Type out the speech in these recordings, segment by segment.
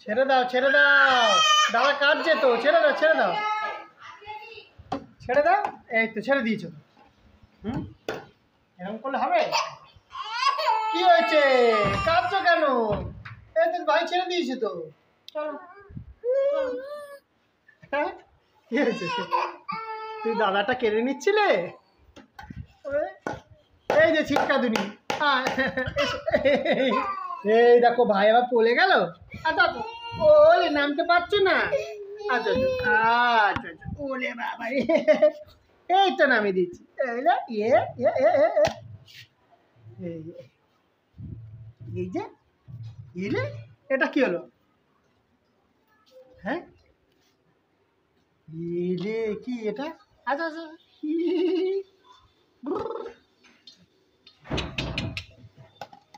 ছেড়ে দাও, ছেড়ে দাও, দাদা কাটছে তো, ছেড়ে দাও, ছেড়ে দাও, ছেড়ে দাও। এই তো ছেড়ে দিয়েছো। হুম, এরকম করলে হবে? কি হয়েছে, কাঁদছো কেন? এই তো ভাই ছেড়ে দিয়েছে তো, চলো। হ্যাঁ, কি হয়েছে? তুই দাদাটা কেড়ে নিচ্ছিলে? এই যে ছিটকা দুনি। এই দেখো ভাই আবার পড়ে গেল। আচ্ছা ওলে নামতে পারছো না? আচ্ছা আচ্ছা আচ্ছা আচ্ছা, ওলে বাবা, এই তো নামিয়ে দিচ্ছি। এই যে ইলে, এটা কি হলো? হ্যাঁ, ইলে কি এটা? আচ্ছা আচ্ছা,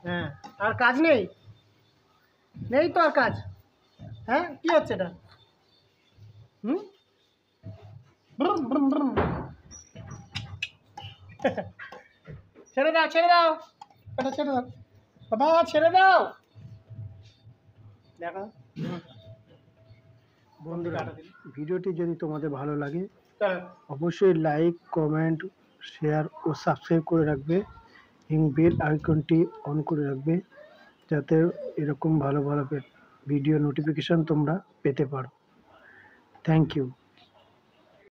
হ্যাঁ, আর কাজ নেই? নেই তো আর কাজ? হ্যাঁ, কি হচ্ছে এটা? হুম, ছেড়ে দাও, ছেড়ে দাও, এটা ছেড়ে দাও বাবা, ছেড়ে দাও। দেখো বন্ধুরা, ভিডিওটি যদি তোমাদের ভালো লাগে অবশ্যই লাইক, কমেন্ট, শেয়ার ও সাবস্ক্রাইব করে রাখবে এবং বেল আইকনটি অন করে রাখবে, যাতে এরকম ভালো ভালো ভিডিও নোটিফিকেশন তোমরা পেতে পারো। Thank you.